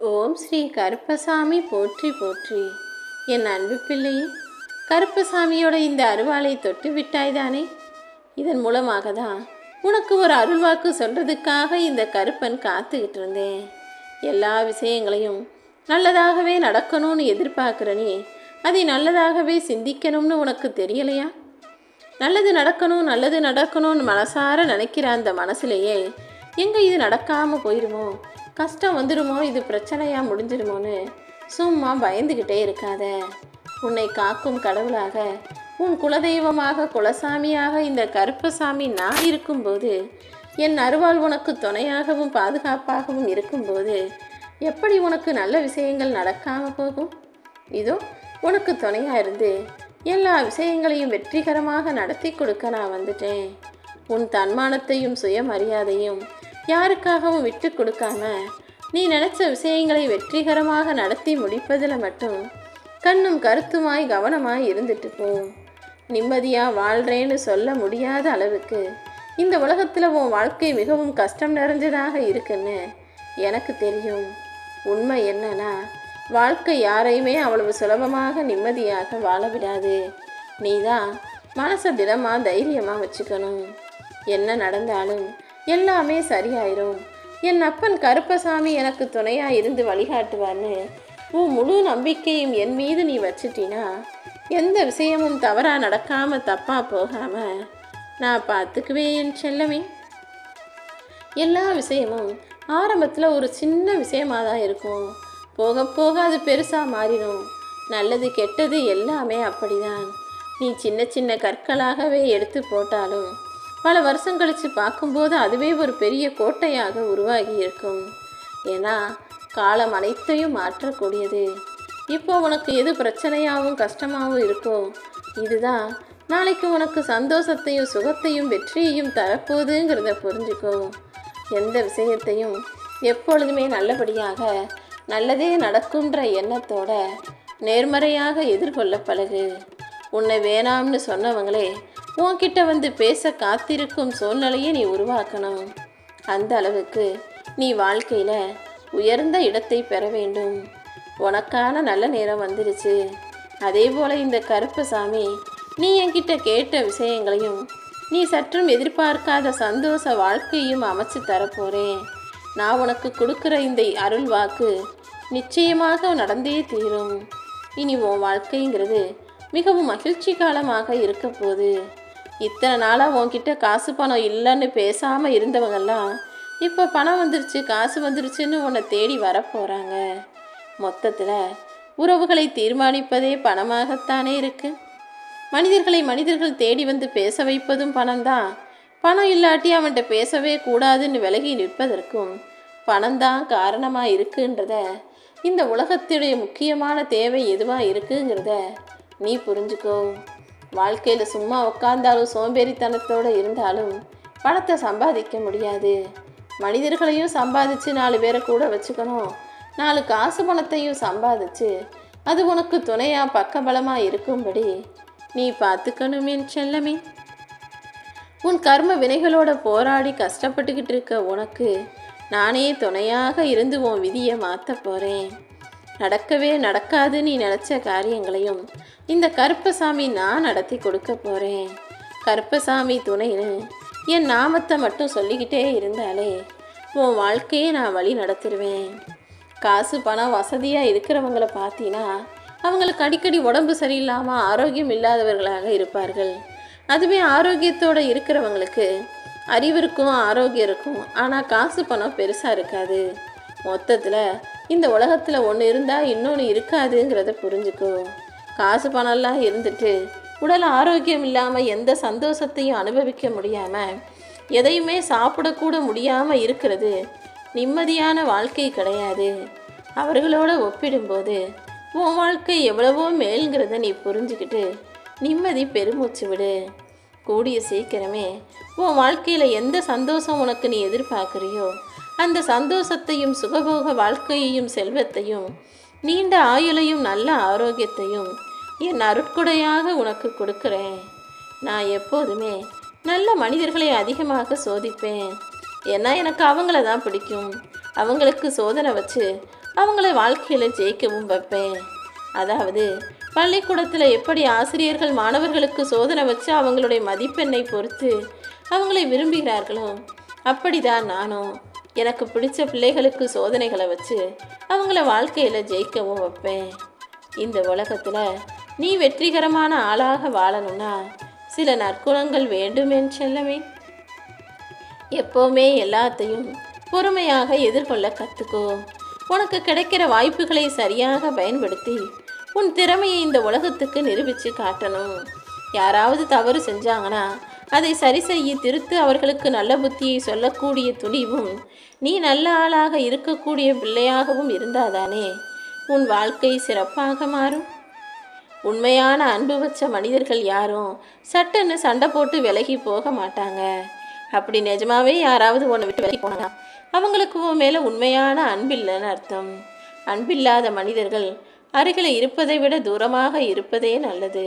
ஓம் ஸ்ரீ கருப்பசாமி போற்றி போற்றி. என் அன்பு பிள்ளையே, கருப்பசாமியோட இந்த அருவாளை தொட்டு விட்டாய்தானே. இதன் மூலமாக தான் உனக்கு ஒரு அருள்வாக்கு சொல்கிறதுக்காக இந்த கருப்பன் காத்துக்கிட்டு இருந்தேன். எல்லா விஷயங்களையும் நல்லதாகவே நடக்கணும்னு எதிர்பார்க்குற நீ அதை நல்லதாகவே சிந்திக்கணும்னு உனக்கு தெரியலையா? நல்லது நடக்கணும்னு மனசார நினைக்கிற அந்த மனசுலையே எங்கே இது நடக்காமல் போயிடுமோ, கஷ்டம் வந்துடுமோ, இது பிரச்சனையாக முடிஞ்சிடுமோன்னு சும்மா பயந்துக்கிட்டே இருக்காத. உன்னை காக்கும் கடவுளாக, உன் குலதெய்வமாக, குலசாமியாக இந்த கருப்பசாமி நான் இருக்கும்போது, என் அருவாள் உனக்கு துணையாகவும் பாதுகாப்பாகவும் இருக்கும்போது எப்படி உனக்கு நல்ல விஷயங்கள் நடக்காமல் போகும்? இதோ உனக்கு துணையாக இருந்து எல்லா விஷயங்களையும் வெற்றிகரமாக நடத்தி கொடுக்க நான் வந்துட்டேன். உன் தன்மானத்தையும் சுயமரியாதையும் யாருக்காகவும் விட்டு கொடுக்காம நீ நினச்ச விஷயங்களை வெற்றிகரமாக நடத்தி முடிப்பதில் மட்டும் கண்ணும் கருத்துமாய் கவனமாய் இருந்துட்டு போ. நிம்மதியாக வாழ்கிறேன்னு சொல்ல முடியாத அளவுக்கு இந்த உலகத்தில் உன் வாழ்க்கை மிகவும் கஷ்டம் நிறைஞ்சதாக இருக்குன்னு எனக்கு தெரியும். உண்மை என்னன்னா, வாழ்க்கை யாரையுமே அவ்வளவு சுலபமாக நிம்மதியாக வாழ விடாது. நீ தான் மனசை திடமாக தைரியமாக வச்சுக்கணும். என்ன நடந்தாலும் எல்லாமே சரியாயிரும். என் அப்பன் கருப்பசாமி எனக்கு துணையாக இருந்து வழிகாட்டுவான்னு உன் முழு நம்பிக்கையும் என் மீது நீ வச்சிட்டினா எந்த விஷயமும் தவறாக நடக்காமல் தப்பாக போகாமல் நான் பார்த்துக்குவேன் என் செல்லமே. எல்லா விஷயமும் ஆரம்பத்தில் ஒரு சின்ன விஷயமாக தான் இருக்கும். போக போக அது பெருசாக மாறிடும். நல்லது கெட்டது எல்லாமே அப்படிதான். நீ சின்ன சின்ன கற்களாகவே எடுத்து போட்டாலும் பல வருஷம் கழித்து பார்க்கும்போது அதுவே ஒரு பெரிய கோட்டையாக உருவாகி இருக்கும். ஏன்னா காலம் அனைத்தையும் மாற்றக்கூடியது. இப்போ உனக்கு எது பிரச்சனையாகவும் கஷ்டமாகவும் இருக்கோ, இதுதான் நாளைக்கு உனக்கு சந்தோஷத்தையும் சுகத்தையும் வெற்றியையும் தரப்போகுதுங்கிறத புரிஞ்சுக்கோ. எந்த விஷயத்தையும் எப்பொழுதுமே நல்லபடியாக நல்லதே நடக்கும்ன்ற எண்ணத்தோட நேர்மறையாக எதிர்கொள்ள பழகு. உன்னை வேணாம்னு சொன்னவங்களே உன்கிட்ட வந்து பேச காத்திருக்கும் சூழ்நிலையை நீ உருவாக்கணும். அந்த அளவுக்கு நீ வாழ்க்கையில் உயர்ந்த இடத்தை பெற வேண்டும். உனக்கான நல்ல நேரம் வந்துருச்சு. அதே போல் இந்த கருப்பசாமி நீ என்கிட்ட கேட்ட விஷயங்களையும் நீ சற்றும் எதிர்பார்க்காத சந்தோஷ வாழ்க்கையும் அமைச்சு தரப்போகிறேன். நான் உனக்கு கொடுக்குற இந்த அருள் வாக்கு நிச்சயமாக நடந்தே தீரும். இனி உன் வாழ்க்கைங்கிறது மிகவும் மகிழ்ச்சி காலமாக இருக்க போகுது. இத்தனை நாளாக உன்கிட்ட காசு பணம் இல்லைன்னு பேசாமல் இருந்தவங்கெல்லாம் இப்போ பணம் வந்துருச்சு, காசு வந்துருச்சுன்னு உன்னை தேடி வரப்போகிறாங்க. மொத்தத்தில் உறவுகளை தீர்மானிப்பதே பணமாகத்தானே இருக்கு. மனிதர்கள் தேடி வந்து பேச வைப்பதும் பணம்தான். பணம் இல்லாட்டி அவன்கிட்ட பேசவே கூடாதுன்னு விலகி நிற்பதற்கும் பணம்தான் காரணமாக இருக்குன்றத, இந்த உலகத்துடைய முக்கியமான தேவை எதுவாக இருக்குங்கிறத நீ புரிஞ்சுக்கோ. வாழ்க்கையில் சும்மா உட்கார்ந்தாலும் சோம்பேறித்தனத்தோடு இருந்தாலும் பணத்தை சம்பாதிக்க முடியாது. மனிதர்களையும் சம்பாதிச்சு 4 பேரை கூட வச்சுக்கணும். 4 காசு பணத்தையும் சம்பாதிச்சு அது உனக்கு துணையாக பக்கபலமாக இருக்கும்படி நீ பார்த்துக்கணும் என் செல்லமே. உன் கர்ம வினைகளோட போராடி கஷ்டப்பட்டுக்கிட்டு இருக்க உனக்கு நானே துணையாக இருந்து உன் விதியை மாற்ற போகிறேன். நடக்கவே நடக்காது நீ நினச்ச காரியங்களையும் இந்த கருப்பசாமி நான் நடத்தி கொடுக்க போகிறேன். கருப்பசாமி துணைன்னு என் நாமத்தை மட்டும் சொல்லிக்கிட்டே இருந்தாலே உன் வாழ்க்கையை நான் வழி நடத்திடுவேன். காசு பணம் வசதியாக இருக்கிறவங்களை பார்த்தீங்கன்னா அவங்களுக்கு அடிக்கடி உடம்பு சரியில்லாமல் ஆரோக்கியம் இல்லாதவர்களாக இருப்பார்கள். அதுவே ஆரோக்கியத்தோடு இருக்கிறவங்களுக்கு அறிவு இருக்கும், ஆரோக்கியம் இருக்கும், ஆனால் காசு பணம் பெருசாக இருக்காது. மொத்தத்தில் இந்த உலகத்தில் ஒன்று இருந்தால் இன்னொன்று இருக்காதுங்கிறத புரிஞ்சுக்கோ. காசு பணம்லாம் இருந்துட்டு உடல் ஆரோக்கியம் இல்லாமல் எந்த சந்தோஷத்தையும் அனுபவிக்க முடியாமல் எதையுமே சாப்பிடக்கூட முடியாமல் இருக்கிறது நிம்மதியான வாழ்க்கை கிடையாது. அவர்களோட ஒப்பிடும்போது உன் வாழ்க்கை எவ்வளவோ மேல்ங்கிறத நீ புரிஞ்சுக்கிட்டு நிம்மதி பெருமூச்சு விடு. கூடிய சீக்கிரமே உன் வாழ்க்கையில் எந்த சந்தோஷம் உனக்கு நீ எதிர்பார்க்குறியோ அந்த சந்தோஷத்தையும் சுகபோக வாழ்க்கையையும் செல்வத்தையும் நீண்ட ஆயுளையும் நல்ல ஆரோக்கியத்தையும் என் அருட்கொடையாக உனக்கு கொடுக்குறேன். நான் எப்போதுமே நல்ல மனிதர்களை அதிகமாக சோதிப்பேன். ஏன்னா எனக்கு அவங்கள தான் பிடிக்கும். அவங்களுக்கு சோதனை வச்சு அவங்கள வாழ்க்கையில் ஜெயிக்கவும் வைப்பேன். அதாவது பள்ளிக்கூடத்தில் எப்படி ஆசிரியர்கள் மாணவர்களுக்கு சோதனை வச்சு அவங்களுடைய மதிப்பெண்ணை பொறுத்து அவங்களை விரும்புகிறார்களோ அப்படிதான் நானும் எனக்கு பிடிச்ச பிள்ளைகளுக்கு சோதனைகளை வச்சு அவங்கள வாழ்க்கையில் ஜெயிக்கவும் வைப்பேன். இந்த உலகத்தில் நீ வெற்றிகரமான ஆளாக வாழணும்னா சில நற்குணங்கள் வேண்டுமென் செல்லவே. எப்போவுமே எல்லாத்தையும் பொறுமையாக எதிர்கொள்ள கற்றுக்கோ. உனக்கு கிடைக்கிற வாய்ப்புகளை சரியாக பயன்படுத்தி உன் திறமையை இந்த உலகத்துக்கு நிரூபித்து காட்டணும். யாராவது தவறு செஞ்சாங்கன்னா அதை சரி செய்ய திருத்து அவர்களுக்கு நல்ல புத்தியை சொல்லக்கூடிய துணிவும் நீ நல்ல ஆளாக இருக்கக்கூடிய பிள்ளையாகவும் இருந்தாதானே உன் வாழ்க்கை சிறப்பாக மாறும். உண்மையான அன்பு வச்ச மனிதர்கள் யாரும் சட்டுன்னு சண்டை போட்டு விலகி போக மாட்டாங்க. அப்படி நிஜமாவே யாராவது உன்னை விட்டு விலகி போனா அவங்களுக்கு உன் மேலே உண்மையான அன்பில்லைன்னு அர்த்தம். அன்பில்லாத மனிதர்கள் அருகில் இருப்பதை விட தூரமாக இருப்பதே நல்லது.